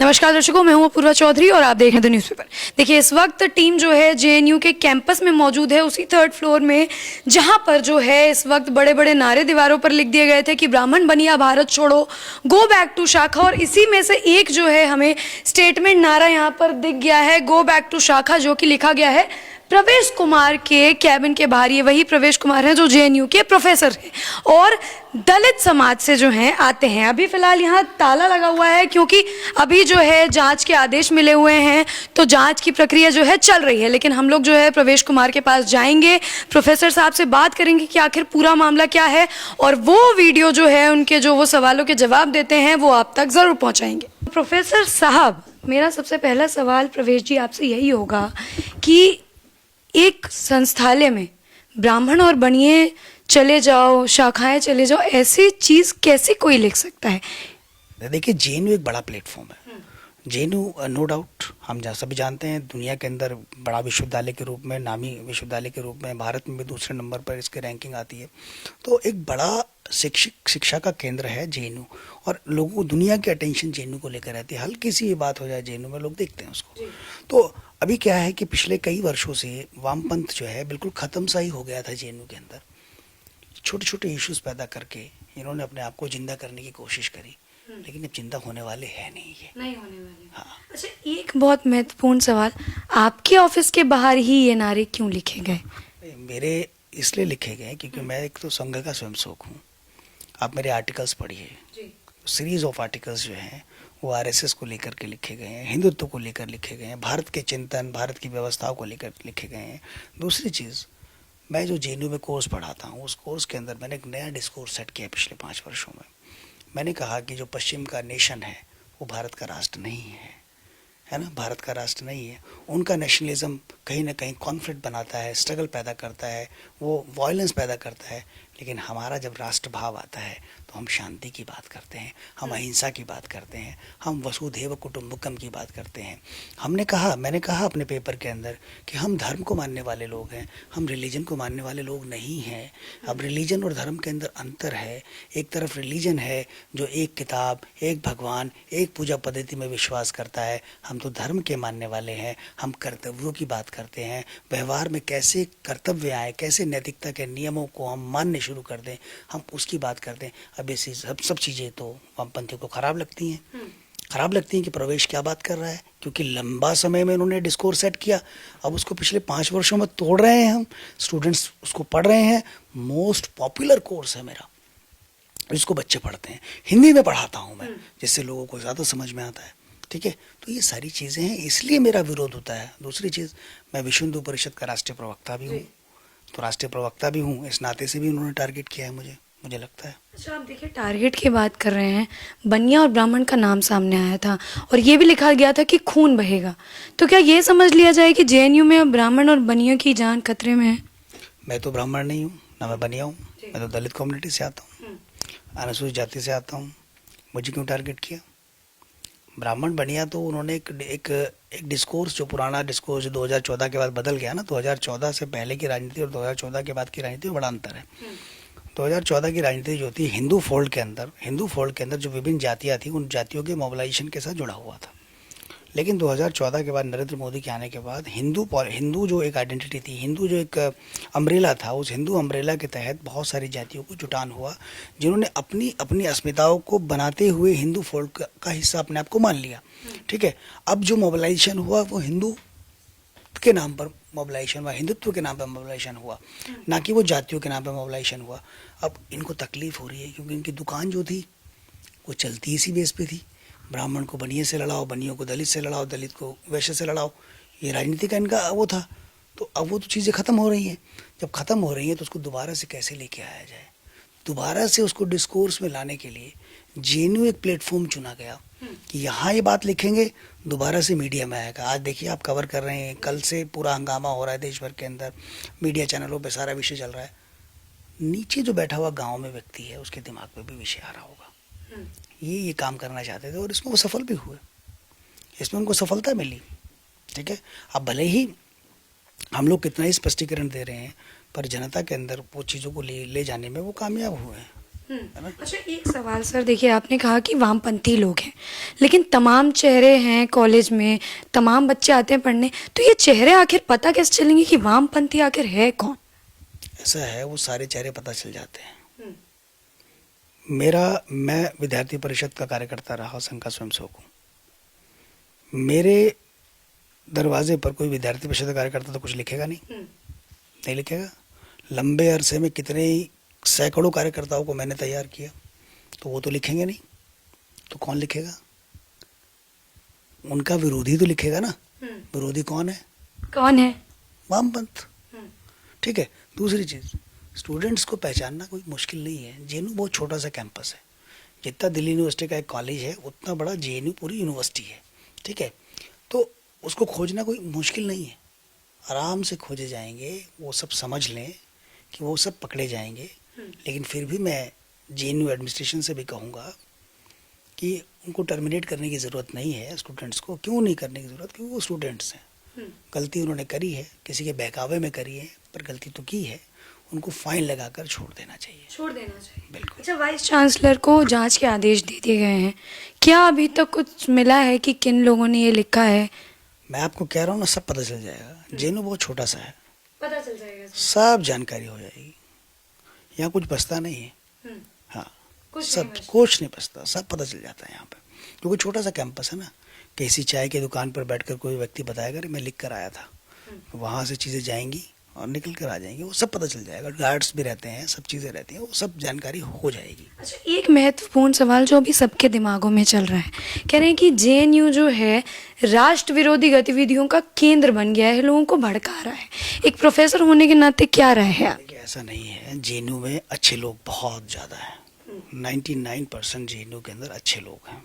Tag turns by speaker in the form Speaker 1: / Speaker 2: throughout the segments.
Speaker 1: नमस्कार दर्शकों, मैं हूं अपूर्वा चौधरी और आप देख रहे हैं द न्यूज़पेपर। देखिए, इस वक्त टीम जो है जेएनयू के कैंपस में मौजूद है, उसी थर्ड फ्लोर में, जहां पर जो है इस वक्त बड़े बड़े नारे दीवारों पर लिख दिए गए थे कि ब्राह्मण बनिया भारत छोड़ो, गो बैक टू शाखा। और इसी में से एक जो है हमें स्टेटमेंट नारा यहाँ पर दिख गया है, गो बैक टू शाखा, जो कि लिखा गया है प्रवेश कुमार के कैबिन के बाहर। ये वही प्रवेश कुमार हैं जो जेएनयू के प्रोफेसर हैं और दलित समाज से जो हैं आते हैं। अभी फिलहाल यहाँ ताला लगा हुआ है क्योंकि अभी जो है जांच के आदेश मिले हुए हैं, तो जांच की प्रक्रिया जो है चल रही है। लेकिन हम लोग जो है प्रवेश कुमार के पास जाएंगे, प्रोफेसर साहब से बात करेंगे कि आखिर पूरा मामला क्या है, और वो वीडियो जो है उनके जो वो सवालों के जवाब देते हैं वो आप तक जरूर पहुँचाएंगे। प्रोफेसर साहब, मेरा सबसे पहला सवाल प्रवेश जी आपसे यही होगा कि एक संस्थालय में ब्राह्मण और बनिए चले जाओ, शाखाएं चले जाओ, ऐसी चीज कैसे कोई लिख सकता है?
Speaker 2: देखिए, जेएनयू एक बड़ा प्लेटफॉर्म है। जेएनयू नो डाउट हम सभी जानते हैं, दुनिया के अंदर बड़ा विश्वविद्यालय के रूप में, नामी विश्वविद्यालय के रूप में, भारत में भी दूसरे नंबर पर इसकी रैंकिंग आती है। तो एक बड़ा शिक्षा का केंद्र है जेएनयू, और लोगों दुनिया की अटेंशन जेएनयू को लेकर रहती है। हल्की सी बात हो जाए जेएनयू में, लोग देखते हैं उसको। तो अभी क्या है कि पिछले कई वर्षों से वामपंथ जो है बिल्कुल ख़त्म सा ही हो गया था जेएनयू के अंदर। छोटे छोटे इश्यूज पैदा करके इन्होंने अपने आप को जिंदा करने की कोशिश करी, लेकिन अब जिंदा होने वाले हैं नहीं, ये
Speaker 1: नहीं होने वाले।
Speaker 2: हाँ।
Speaker 1: अच्छा, एक बहुत महत्वपूर्ण सवाल, आपके ऑफिस के बाहर ही ये नारे क्यों लिखे गए?
Speaker 2: मेरे इसलिए लिखे गए क्योंकि मैं एक तो संघ का स्वयंसेवक हूँ। आप मेरे आर्टिकल्स पढ़िए, सीरीज ऑफ आर्टिकल्स जो हैं वो आरएसएस को लेकर के लिखे गए हैं, हिंदुत्व को लेकर लिखे गए हैं, भारत के चिंतन, भारत की व्यवस्थाओं को लेकर लिखे गए हैं। दूसरी चीज़, मैं जो जेएनयू में कोर्स पढ़ाता हूँ, उस कोर्स के अंदर मैंने एक नया डिस्कोर्स सेट किया पिछले 5 वर्षों में। मैंने कहा कि जो पश्चिम का नेशन है वो भारत का राष्ट्र नहीं है ना, भारत का राष्ट्र नहीं है। उनका नेशनलिज्म कहीं ना कहीं कॉन्फ्लिक्ट बनाता है, स्ट्रगल पैदा करता है, वो वायलेंस पैदा करता है। लेकिन हमारा जब राष्ट्र भाव आता है तो हम शांति की बात करते हैं, हम अहिंसा की बात करते हैं, हम वसुधैव कुटुंबकम की बात करते हैं। मैंने कहा अपने पेपर के अंदर कि हम धर्म को मानने वाले लोग हैं, हम रिलीजन को मानने वाले लोग नहीं हैं। अब रिलीजन और धर्म के अंदर अंतर है। एक तरफ रिलीजन है जो एक किताब, एक भगवान, एक पूजा पद्धति में विश्वास करता है। हम तो धर्म के मानने वाले हैं। हम कर्तव्यों की बात करते हैं, व्यवहार में कैसे कर्तव्य आए, कैसे नैतिकता के नियमों को हम मानने शुरू कर दें, हम उसकी बात करते हैं। अब ऐसी सब चीज़ें तो वामपंथियों को खराब लगती हैं कि प्रवेश क्या बात कर रहा है, क्योंकि लंबा समय में उन्होंने डिस्कोर्स सेट किया, अब उसको पिछले 5 वर्षों में तोड़ रहे हैं। हम स्टूडेंट्स उसको पढ़ रहे हैं। मोस्ट पॉपुलर कोर्स है मेरा, जिसको बच्चे पढ़ते हैं। हिंदी में पढ़ाता हूँ मैं, जिससे लोगों को ज़्यादा समझ में आता है। ठीक है, तो ये सारी चीज़ें हैं, इसलिए मेरा विरोध होता है। दूसरी चीज़, मैं विश्व हिंदू परिषद का राष्ट्रीय प्रवक्ता भी हूँ, तो राष्ट्रीय प्रवक्ता भी हूँ, इस नाते से भी उन्होंने टारगेट किया है मुझे लगता है।
Speaker 1: अच्छा, आप देखिए, टारगेट की बात कर रहे हैं, बनिया और ब्राह्मण का नाम सामने आया था और ये भी लिखा गया था कि खून बहेगा। तो क्या ये समझ लिया जाए कि जेएनयू में ब्राह्मण और बनिया की जान खतरे में है?
Speaker 2: मैं तो ब्राह्मण नहीं हूँ, ना मैं बनिया हूँ। मैं तो दलित कम्युनिटी से आता हूँ, अनुसूचित जाति से आता हूँ। मुझे क्यों टारगेट किया? ब्राह्मण बनिया तो उन्होंने एक डिस्कोर्स, जो पुराना डिस्कोर्स जो 2014 के बाद बदल गया ना, 2014 से पहले की राजनीति और 2014 के बाद की राजनीति में बड़ा अंतर है। 2014 की राजनीति जो थी, हिंदू फोल्ड के अंदर जो विभिन्न जातियाँ थी, उन जातियों के मोबिलाइजेशन के साथ जुड़ा हुआ था। लेकिन 2014 के बाद नरेंद्र मोदी के आने के बाद हिंदू जो एक आइडेंटिटी थी, हिंदू जो एक अम्ब्रेला था, उस हिंदू अम्ब्रेला के तहत बहुत सारी जातियों को जुटान हुआ, जिन्होंने अपनी अस्मिताओं को बनाते हुए हिंदू फोल्ड का हिस्सा अपने आप को मान लिया। ठीक है, अब जो मोबिलाइजेशन हुआ वो हिंदू के नाम पर मोबिलाइजेशन हुआ, हिंदुत्व के नाम पर मोबिलाइजेशन हुआ, ना कि वो जातियों के नाम पर मोबिलाइजेशन हुआ। अब इनको तकलीफ हो रही है क्योंकि इनकी दुकान जो थी वो चलती इसी बेस पे थी, ब्राह्मण को बनिए से लड़ाओ, बनियों को दलित से लड़ाओ, दलित को वैश्य से लड़ाओ, ये राजनीति का इनका वो था। तो अब वो तो चीज़ें ख़त्म हो रही हैं। जब ख़त्म हो रही हैं तो उसको दोबारा से कैसे लेके आया जाए? दोबारा से उसको डिस्कोर्स में लाने के लिए जेएनयू एक प्लेटफॉर्म चुना गया कि यहाँ ये बात लिखेंगे, दोबारा से मीडिया में आएगा। आज देखिए, आप कवर कर रहे हैं, कल से पूरा हंगामा हो रहा है देश भर के अंदर, मीडिया चैनलों पे सारा विषय चल रहा है। नीचे जो बैठा हुआ गाँव में व्यक्ति है, उसके दिमाग में भी विषय आ रहा होगा। ये काम करना चाहते थे और इसमें वो सफल भी हुए, इसमें उनको सफलता मिली। ठीक है, अब भले ही हम लोग कितना ही स्पष्टीकरण दे रहे हैं, पर जनता के अंदर वो चीज़ों को ले जाने में वो कामयाब हुए हैं। है ना।
Speaker 1: अच्छा, एक सवाल सर, देखिए आपने कहा कि वामपंथी लोग हैं, लेकिन तमाम चेहरे हैं कॉलेज में, तमाम बच्चे आते हैं पढ़ने, तो ये चेहरे आखिर पता कैसे चलेंगे कि वामपंथी आखिर है कौन?
Speaker 2: ऐसा है, वो सारे चेहरे पता चल जाते हैं।
Speaker 1: हम्म।
Speaker 2: मैं विद्यार्थी परिषद का कार्यकर्ता रहा, संघ का स्वयंसेवक हूँ। मेरे दरवाजे पर कोई विद्यार्थी परिषद का कार्यकर्ता तो कुछ लिखेगा नहीं, नहीं लिखेगा। लंबे अरसे में कितने ही सैकड़ों कार्यकर्ताओं को मैंने तैयार किया, तो वो तो लिखेंगे नहीं, तो कौन लिखेगा? उनका विरोधी तो लिखेगा ना। विरोधी कौन है?
Speaker 1: कौन है?
Speaker 2: वामपंथ। ठीक है। दूसरी चीज, स्टूडेंट्स को पहचानना कोई मुश्किल नहीं है। जेएनयू बहुत छोटा सा कैंपस है, जितना दिल्ली यूनिवर्सिटी का एक कॉलेज है उतना बड़ा जेएनयू पूरी यूनिवर्सिटी है। ठीक है, तो उसको खोजना कोई मुश्किल नहीं है, आराम से खोजे जाएंगे। वो सब समझ लें कि वो सब पकड़े जाएंगे। लेकिन फिर भी मैं जेएनयू एडमिनिस्ट्रेशन से भी कहूँगा कि उनको टर्मिनेट करने की ज़रूरत नहीं है। स्टूडेंट्स को क्यों नहीं करने की ज़रूरत? क्योंकि वो स्टूडेंट्स हैं, गलती उन्होंने करी है, किसी के बहकावे में करी है, पर गलती तो की है। उनको फाइन लगाकर छोड़ देना चाहिए।
Speaker 1: छोड़ देना चाहिए,
Speaker 2: बिल्कुल।
Speaker 1: अच्छा, वाइस चांसलर को जांच के आदेश दे दिए गए हैं, क्या अभी तक कुछ मिला है कि किन लोगों ने ये लिखा है?
Speaker 2: मैं आपको कह रहा हूँ ना, सब पता चल जाएगा। जेएनयू बहुत छोटा सा है,
Speaker 1: पता चल जाएगा,
Speaker 2: सब जानकारी हो जाएगी। यहाँ कुछ बचता नहीं है। हाँ, सब
Speaker 1: नहीं
Speaker 2: कुछ नहीं बचता, सब पता चल जाता है यहाँ पे, क्योंकि छोटा सा कैंपस है ना। किसी चाय की दुकान पर बैठकर कोई व्यक्ति बताएगा मैं लिख कर आया था, वहाँ से चीज़ें जाएंगी और निकल कर आ जाएंगी, वो सब पता चल जाएगा। गार्ड्स भी रहते हैं, सब चीज़ें रहती हैं, वो सब जानकारी हो जाएगी।
Speaker 1: अच्छा, एक महत्वपूर्ण सवाल जो अभी सबके दिमागों में चल रहा है, कह रहे हैं कि जेएनयू जो है राष्ट्र विरोधी गतिविधियों का केंद्र बन गया है, लोगों को भड़का रहा है। एक प्रोफेसर होने के नाते क्या राय है?
Speaker 2: देखिए, ऐसा नहीं है। जेएनयू में अच्छे लोग बहुत ज़्यादा हैं। 99% जेएनयू के अंदर अच्छे लोग हैं,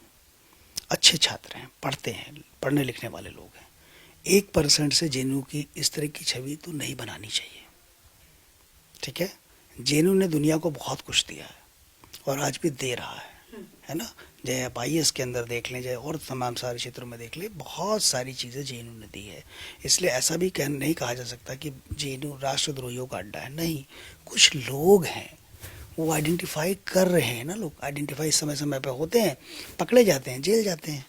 Speaker 2: अच्छे छात्र हैं, पढ़ते हैं, पढ़ने लिखने वाले लोग हैं। 1% से जेएनयू की इस तरह की छवि तो नहीं बनानी चाहिए। ठीक है, जेएनयू ने दुनिया को बहुत कुछ दिया है और आज भी दे रहा है ना। चाहे आप IAS के अंदर देख लें, चाहे और तमाम सारे क्षेत्रों में देख लें, बहुत सारी चीज़ें जेएनयू ने दी है। इसलिए ऐसा भी नहीं कहा जा सकता कि जेएनयू राष्ट्रद्रोहियों का अड्डा है। नहीं, कुछ लोग हैं, वो आइडेंटिफाई कर रहे हैं ना। लोग आइडेंटिफाई समय समय पे होते हैं, पकड़े जाते हैं, जेल जाते हैं।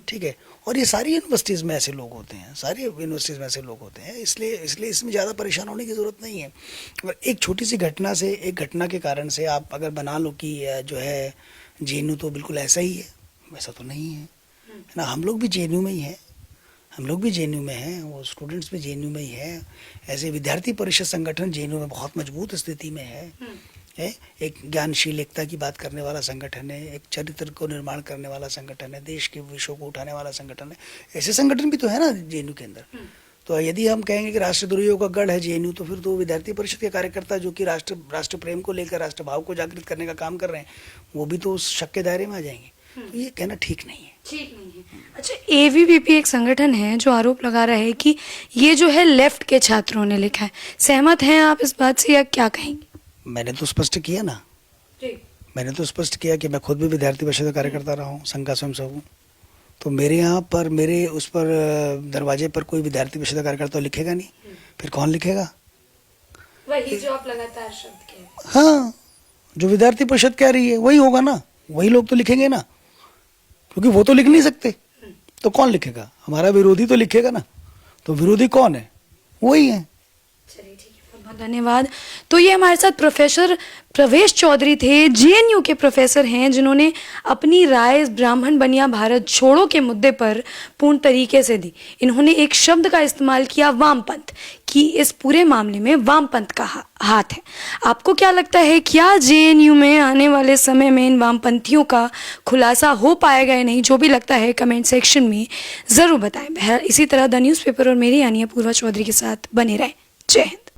Speaker 2: ठीक है, और ये सारी यूनिवर्सिटीज़ में ऐसे लोग होते हैं, सारी यूनिवर्सिटीज़ में ऐसे लोग होते हैं। इसलिए इसमें ज़्यादा परेशान होने की ज़रूरत नहीं है। और एक छोटी सी घटना से, एक घटना के कारण से आप अगर बना लो कि जो है जेएनयू तो बिल्कुल ऐसा ही है, वैसा तो नहीं है ना। हम लोग भी जेएनयू में ही हैं, हम लोग भी जेएनयू में हैं, वो स्टूडेंट्स भी जेएनयू में ही हैं। ऐसे विद्यार्थी परिषद संगठन जेएनयू में बहुत मजबूत स्थिति में है। एक ज्ञानशील एकता की बात करने वाला संगठन है, एक चरित्र को निर्माण करने वाला संगठन है, देश के विषयों को उठाने वाला संगठन है। ऐसे संगठन भी तो है ना जेएनयू के अंदर। तो यदि हम कहेंगे कि राष्ट्रद्रोहियों का गढ़ है जेएनयू, तो फिर तो विद्यार्थी परिषद के कार्यकर्ता जो कि राष्ट्र प्रेम को लेकर, राष्ट्र भाव को जागृत करने का काम कर रहे हैं, वो भी तो उस शक के दायरे में आ जाएंगे। तो ये कहना ठीक नहीं है।
Speaker 1: ठीक नहीं है। अच्छा, ABVP एक संगठन है जो आरोप लगा रहा है कि ये जो है लेफ्ट के छात्रों ने लिखा है, सहमत हैं आप इस बात से या क्या कहेंगे?
Speaker 2: मैंने तो स्पष्ट किया ना, मैंने तो स्पष्ट किया कि मैं खुद भी विद्यार्थी परिषद का कार्यकर्ता रहा हूँ, संघ का स्वयंसेवक हूँ। तो मेरे यहाँ पर, मेरे उस पर दरवाजे पर कोई विद्यार्थी परिषद का कार्यकर्ता लिखेगा नहीं, फिर कौन लिखेगा?
Speaker 1: वही जो आप लगातार शब्द कह रहे हैं।
Speaker 2: हाँ, जो विद्यार्थी परिषद कह रही है वही होगा ना, वही लोग तो लिखेंगे ना, क्योंकि वो तो लिख नहीं सकते, तो कौन लिखेगा? हमारा विरोधी तो लिखेगा ना। तो विरोधी कौन है? वही है।
Speaker 1: चलिए ठीक है, बहुत बहुत धन्यवाद। तो ये हमारे साथ प्रोफेसर प्रवेश चौधरी थे, जेएनयू के प्रोफेसर हैं, जिन्होंने अपनी राय ब्राह्मण बनिया भारत छोड़ो के मुद्दे पर पूर्ण तरीके से दी। इन्होंने एक शब्द का इस्तेमाल किया, वामपंथ, कि इस पूरे मामले में वामपंथ का हाथ है। आपको क्या लगता है, क्या जेएनयू में आने वाले समय में इन वामपंथियों का खुलासा हो पाएगा या नहीं? जो भी लगता है कमेंट सेक्शन में ज़रूर बताएं। इसी तरह द न्यूज़पेपर और मेरी यानी अपूर्वा चौधरी के साथ बने रहें। जय हिंद।